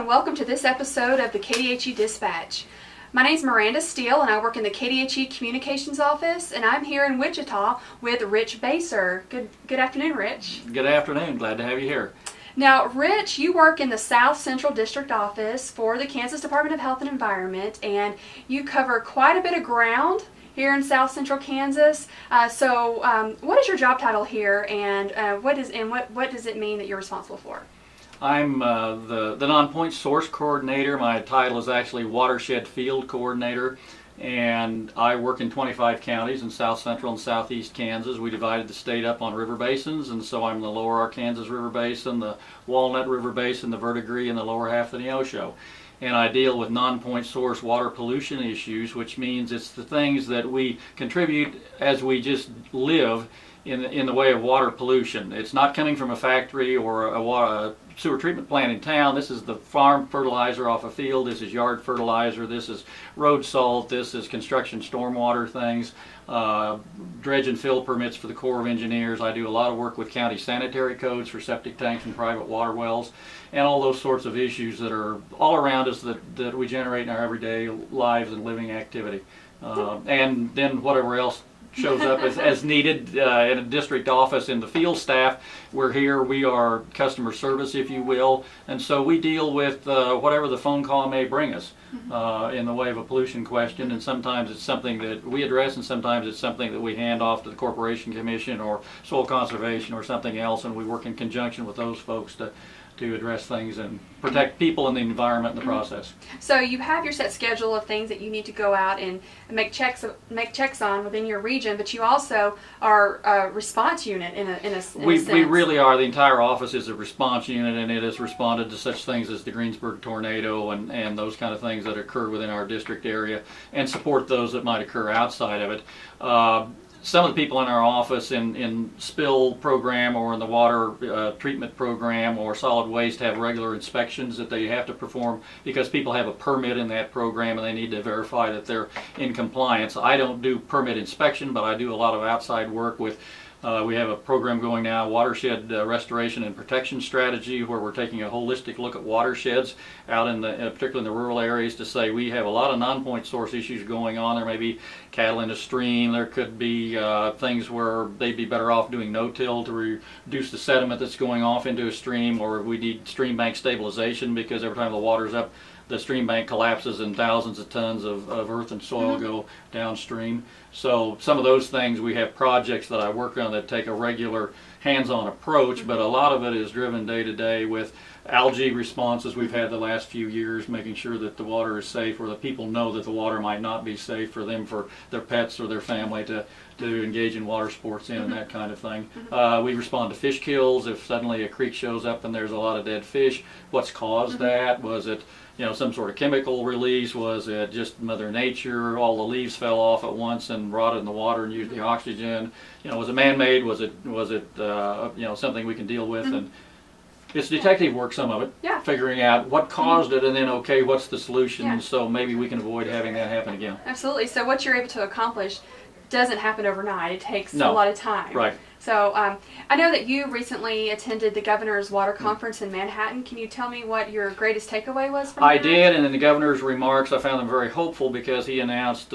and welcome to this episode of the KDHE Dispatch. My name is Miranda Steele and I work in the KDHE Communications Office, and I'm here in Wichita with Rich Basore. Good afternoon, Rich. Good afternoon. Glad to have you here. Now, Rich, you work in the South Central District Office for the Kansas Department of Health and Environment, and you cover quite a bit of ground here in South Central Kansas. What is your job title here, and what does it mean that you're responsible for? I'm the non-point source coordinator. My title is actually watershed field coordinator, and I work in 25 counties in South Central and Southeast Kansas. We divided the state up on river basins, and so I'm the Lower Arkansas River Basin, the Walnut River Basin, the Verdigris, and the lower half of the Neosho. And I deal with non-point source water pollution issues, which means it's the things that we contribute as we just live in the way of water pollution. It's not coming from a factory or a sewer treatment plant in town. This is the farm fertilizer off a field. This is yard fertilizer. This is road salt. This is construction stormwater things, dredge and fill permits for the Corps of Engineers. I do a lot of work with county sanitary codes for septic tanks and private water wells, and all those sorts of issues that are all around us that we generate in our everyday lives and living activity. And then whatever else shows up as needed in a district office. In the field staff, we're here, we are Customer Service, if you will, and so we deal with whatever the phone call may bring us in the way of a pollution question, and sometimes it's something that we address, and sometimes it's something that we hand off to the Corporation Commission or Soil Conservation or something else, and we work in conjunction with those folks to address things and protect people and the environment in the process. So you have your set schedule of things that you need to go out and make checks on within your region, but you also are a response unit in a sense. We really are. The entire office is a response unit, and it has responded to such things as the Greensburg tornado and those kind of things that occur within our district area, and support those that might occur outside of it. Some of the people in our office in spill program or in the water treatment program or solid waste have regular inspections that they have to perform because people have a permit in that program and they need to verify that they're in compliance. I don't do permit inspection, but I do a lot of outside work with we have a program going now, Watershed Restoration and Protection Strategy, where we're taking a holistic look at watersheds out in the, particularly in the rural areas, to say we have a lot of non-point source issues going on. There may be cattle in a stream. There could be things where they'd be better off doing no-till to reduce the sediment that's going off into a stream, or we need stream bank stabilization because every time the water's up, the stream bank collapses and thousands of tons of earth and soil go downstream. So some of those things, we have projects that I work on that take a regular hands-on approach, but a lot of it is driven day to day with algae responses we've had the last few years, making sure that the water is safe, or that people know that the water might not be safe for them, for their pets or their family to engage in water sports in, and that kind of thing. We respond to fish kills. If suddenly a creek shows up and there's a lot of dead fish, what's caused that? Was it some sort of chemical release? Was it just Mother Nature? All the leaves fell off at once and rotted in the water and used the oxygen. Was it man-made? Was it something we can deal with? And it's detective work, some of it, figuring out what caused it, and then what's the solution, so maybe we can avoid having that happen again. Absolutely. So what you're able to accomplish doesn't happen overnight. It takes a lot of time. Right. So I know that you recently attended the Governor's Water Conference in Manhattan. Can you tell me what your greatest takeaway was from that? I did, and in the Governor's remarks, I found them very hopeful because he announced,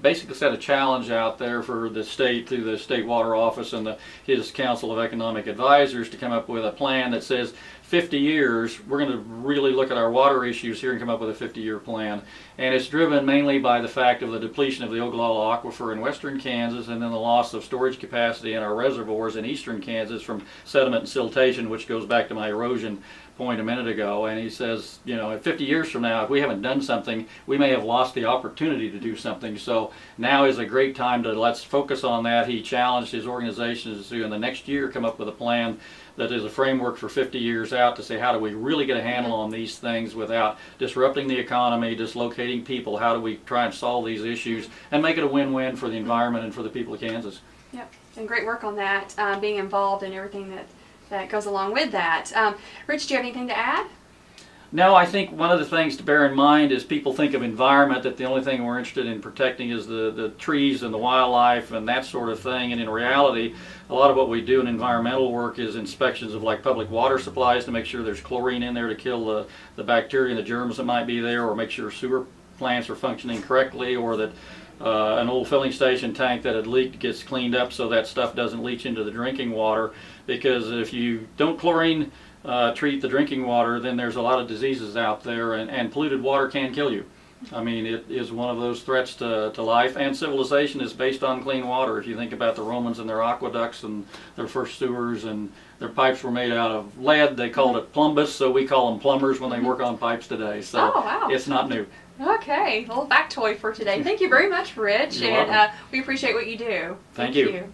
basically set a challenge out there for the state through the State Water Office and his Council of Economic Advisors to come up with a plan that says 50 years, we're going to really look at our water issues here and come up with a 50-year plan. And it's driven mainly by the fact of the depletion of the Ogallala Aquifer in western Kansas, and then the loss of storage capacity in our reservoirs in eastern Kansas from sediment and siltation, which goes back to my erosion point a minute ago. And he says, 50 years from now, if we haven't done something, we may have lost the opportunity to do something. So now is a great time to let's focus on that. He challenged his organizations to, in the next year, come up with a plan that is a framework for 50 years out to say, how do we really get a handle on these things without disrupting the economy, dislocating people? How do we try and solve these issues and make it a win-win for the environment and for the people of Kansas? Yep, and great work on that, being involved in everything that goes along with that. Rich, do you have anything to add? No, I think one of the things to bear in mind is people think of environment, that the only thing we're interested in protecting is the trees and the wildlife and that sort of thing. And in reality, a lot of what we do in environmental work is inspections of like public water supplies to make sure there's chlorine in there to kill the bacteria and the germs that might be there, or make sure sewer plants are functioning correctly, or that an old filling station tank that had leaked gets cleaned up so that stuff doesn't leach into the drinking water. Because if you don't chlorine treat the drinking water, then there's a lot of diseases out there, and polluted water can kill you. I mean, it is one of those threats to life, and civilization is based on clean water. If you think about the Romans and their aqueducts and their first sewers, and their pipes were made out of lead, they called it plumbus, so we call them plumbers when they work on pipes today. So Oh, wow. it's not new. Okay, a little factoid for today. Thank you very much, Rich, You're and welcome. we appreciate what you do. Thank you.